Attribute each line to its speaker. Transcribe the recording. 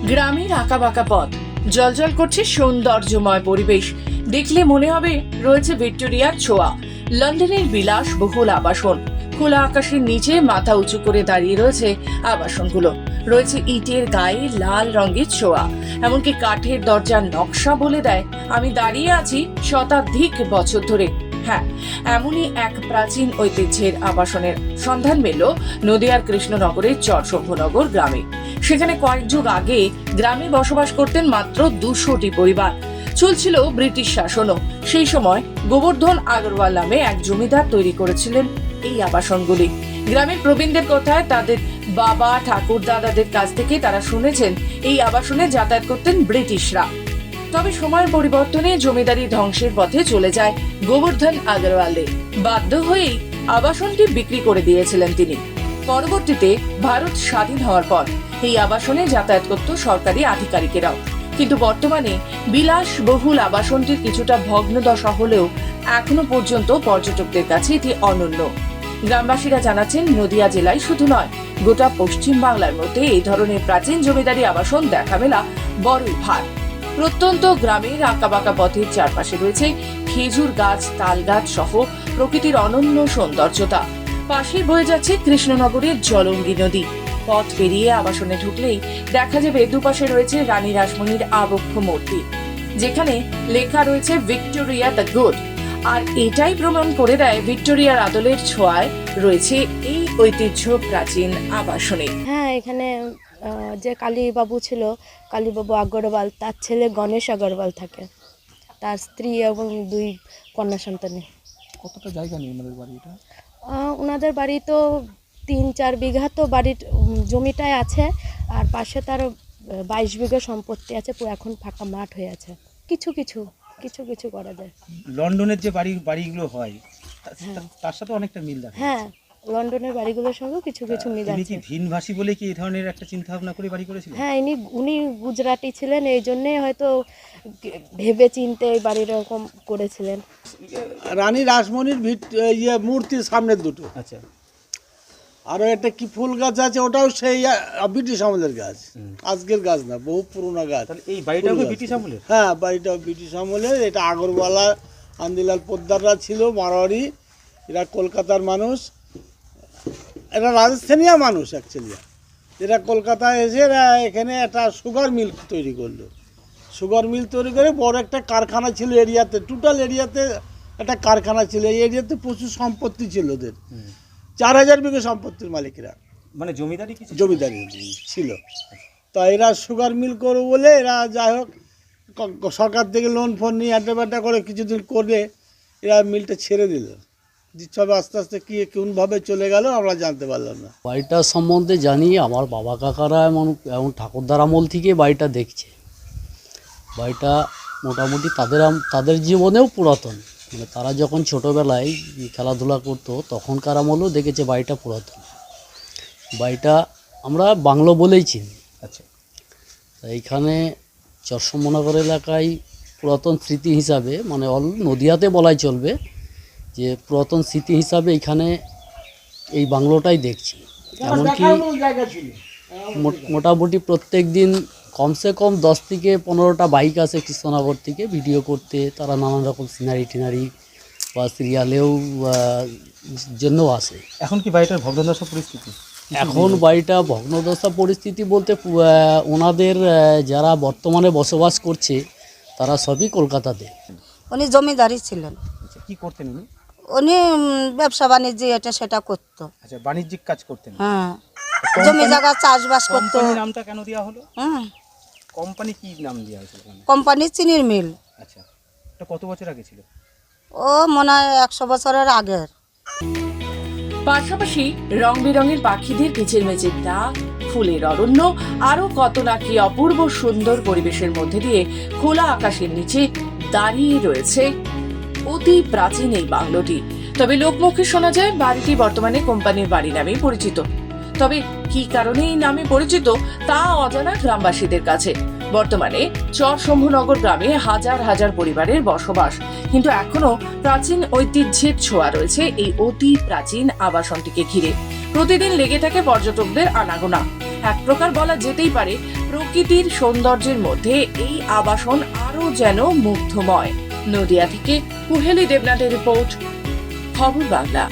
Speaker 1: গ্রামের আঁকাবাঁকা পথ, জলজল করছে সৌন্দর্যময় পরিবেশ। দেখলে মনে হবে রয়েছে ভিক্টোরিয়ার ছোঁয়া। লন্ডনের বিলাস বহুল আবাসন, খোলা আকাশের নিচে মাথা উঁচু করে দাঁড়িয়ে রয়েছে আবাসনগুলো। রয়েছে ইটের গায়ে লাল রঙের ছোঁয়া, এমনকি কাঠের দরজার নকশা বলে দেয় আমি দাঁড়িয়ে আছি শতাধিক বছর ধরে। হ্যাঁ, এমনই এক প্রাচীন ঐতিহ্যের আবাসনের সন্ধান মেলল নদিয়ার কৃষ্ণনগরের চরশম্ভুনগর গ্রামে। সেখানে কয়েক যুগ আগে গ্রামে বসবাস করতেন মাত্র 200টি পরিবার। চলছিল ব্রিটিশ শাসনও। সেই সময় গোবর্ধন আগরওয়াল নামে এক জমিদার তৈরি করেছিলেন এই আবাসনগুলি। গ্রামের প্রবীণদের কথায় তাদের বাবা ঠাকুর দাদাদের কাছ থেকে তারা শুনেছেন এই আবাসনে যাতায়াত করতেন ব্রিটিশরা। তবে সময়ের পরিবর্তনে জমিদারি ধ্বংসের পথে চলে যায় গোবর্ধন আগরওয়ালে। বাধ্য হয়েই আবাসনটি বিক্রি করে দিয়েছিলেন তিনি। পরবর্তীতে ভারত স্বাধীন হওয়ার পর এই আবাসনে যাতায়াত করত সরকারি আধিকারিকেরাও। কিন্তু বর্তমানে বিলাসবহুল আবাসনটির কিছুটা ভগ্নদশা হলেও এখনো পর্যন্ত পর্যটকদের কাছে এটি অনন্য। গ্রামবাসীরা জানাচ্ছেন, নদিয়া জেলায় শুধু নয়, গোটা পশ্চিম বাংলার মধ্যে এই ধরনের প্রাচীন জমিদারি আবাসন দেখা মেলা বড়ই ভার। প্রত্যন্ত গ্রামের আঁকাবাঁকা পথের চারপাশে রয়েছে খেজুর গাছ, তাল গাছ সহ প্রকৃতির অনন্য সৌন্দর্যতা। পাশে বয়ে যাচ্ছে কৃষ্ণনগরের জলঙ্গি নদী। পথ পেরিয়ে আবাসনে ঢুকলেই দেখা যাবে দুপাশে রয়েছে রানী রাসমণির আবক্ষ মূর্তি, যেখানে লেখা রয়েছে ভিক্টোরিয়া দ্য গুড। আর এটাই প্রমাণ করে দেয় ভিক্টোরিয়ার আদলের ছোঁয়ায় রয়েছে এই ঐতিহ্য প্রাচীন আবাসনে।
Speaker 2: হ্যাঁ, এখানে যে কালীবাবু ছিল, কালীবাবু আগরওয়াল, তার ছেলে গণেশ আগরওয়াল থাকে, তার স্ত্রী এবং 2 কন্যা সন্তানে।
Speaker 3: কতটা জায়গা নিয়ে ওনাদের বাড়িটা?
Speaker 2: ওনাদের বাড়ি তো 3-4 বিঘা তো বাড়ির জমিটায় আছে, আর পাশে তার 22 বিঘা সম্পত্তি আছে, পুরো এখন ফাঁকা মাঠ হয়ে আছে। কিছু কিছু করা যায়।
Speaker 3: লন্ডনের যে বাড়িগুলো হয় তার সাথে অনেকটা মিল থাকে।
Speaker 2: হ্যাঁ, লন্ডনের বাড়িগুলোর সঙ্গে কিছু মিল আছে।
Speaker 3: তিনি কি ভিনভাষী বলে কি এই ধরনের একটা চিন্তা ভাবনা করে বাড়ি করেছিলেন?
Speaker 2: হ্যাঁ, উনি গুজরাটি ছিলেন, এই জন্যই হয়তো ভেবে চিন্তে এই বাড়ির এরকম করেছিলেন।
Speaker 4: রানী রাসমণির মূর্তির সামনের দুটো।
Speaker 3: আচ্ছা।
Speaker 4: আরও একটা কি ফুল গাছ আছে, ওটাও সেই ব্রিটিশ আমলের গাছ, আজকের গাছ না, বহু পুরোনো গাছ।
Speaker 3: তাহলে এই বাড়িটাও ব্রিটিশ আমলের?
Speaker 4: হ্যাঁ, বাড়িটাও ব্রিটিশ আমলের। এটা আগরওয়ালা, আন্দিলাল পোদ্দাররা ছিল মারোয়ারি, এরা কলকাতার মানুষ, এরা রাজস্থানীয় মানুষ অ্যাকচুয়ালি। এরা কলকাতায় এসে এরা এখানে একটা সুগার মিল তৈরি করলো। সুগার মিল তৈরি করে বড় একটা কারখানা ছিল এরিয়াতে, টোটাল এরিয়াতে একটা কারখানা ছিল। এই এরিয়াতে প্রচুর সম্পত্তি ছিল ওদের, 4000 বিঘা সম্পত্তির মালিকরা,
Speaker 3: মানে জমিদারি
Speaker 4: ছিল। তো এরা সুগার মিল করবো বলে এরা যাই হোক সরকার থেকে লোন ফোন নিয়ে আড্ডা করে কিছুদিন করে এরা মিলটা ছেড়ে দিল। সব আস্তে আস্তে কোনভাবে চলে গেল আমরা জানতে পারলাম না।
Speaker 5: বাড়িটার সম্বন্ধে জানি, আমার বাবা কাকারা এমন ঠাকুরদার আমল থেকে বাড়িটা দেখছে। বাড়িটা মোটামুটি তাদের জীবনেও পুরাতন, মানে তারা যখন ছোটোবেলায় খেলাধুলা করতো তখনকার আমলেও দেখেছে বাড়িটা পুরাতন। বাড়িটা আমরা বাংলো বলেই চিনি।
Speaker 3: আচ্ছা।
Speaker 5: এইখানে চরশম্ভুনগর এলাকায় পুরাতন স্মৃতি হিসাবে, মানে নদিয়াতে বলাই চলবে যে পুরাতন স্মৃতি হিসাবে এখানে এই বাংলোটাই দেখছি। এমনকি মোটামুটি প্রত্যেক দিন কমসে কম 10 থেকে 15টা বাইক আসে কৃষ্ণনগর থেকে ভিডিও করতে। তারা নানান রকম সিনারি বা সিরিয়ালেও জন্যও আসে।
Speaker 3: এখন কি বাড়িটার ভগ্নদশা পরিস্থিতি?
Speaker 5: এখন বাড়িটা ভগ্নদশা পরিস্থিতি বলতে ওনাদের যারা বর্তমানে বসবাস করছে তারা সবই কলকাতাতে।
Speaker 6: উনি জমিদারি ছিলেন।
Speaker 3: আচ্ছা, কি করতেন উনি?
Speaker 6: উনি ব্যবসা বাণিজ্য এটা সেটা করতো।
Speaker 3: আচ্ছা, বাণিজ্যিক কাজ করতেন।
Speaker 6: হ্যাঁ, জমি জায়গা চাষবাস করতো।
Speaker 3: কোম্পানির নামটা কেন দেওয়া হলো? কোম্পানি কি নাম দেওয়া হয়েছিল?
Speaker 6: কোম্পানি চিনির মিল।
Speaker 3: আচ্ছা, এটা কত বছর আগে ছিল?
Speaker 6: ও মনে হয় 100 বছরের আগের।
Speaker 1: পাশাপাশি রং বেরঙের পাখিদের কিচিরমিচির ডাক, ফুলের অরণ্য, আরো কত নাকি অপূর্ব সুন্দর পরিবেশের মধ্যে দিয়ে খোলা আকাশের নিচে দাঁড়িয়ে রয়েছে অতি প্রাচীন এই বাংলোটি। তবে লোকমুখে শোনা যায় বাড়িটি বর্তমানে কোম্পানির বাড়ি নামেই পরিচিত। তবে কি কারণে এই নামে পরিচিত তা অজানা গ্রামবাসীদের কাছে। বর্তমানে চরশম্ভুনগর গ্রামে হাজার হাজার পরিবারের বসবাস, কিন্তু এখনো প্রাচীন ঐতিহ্যের ছোঁয়া রয়েছে এই অতি প্রাচীন আবাসনটিকে ঘিরে। প্রতিদিন লেগে থাকে পর্যটকদের আনাগোনা। এক প্রকার বলা যেতেই পারে প্রকৃতির সৌন্দর্যের মধ্যে এই আবাসন আরো যেন মুগ্ধময়। নদিয়া থেকে কুহেলি দেবনাথের রিপোর্ট, খবর বাংলা।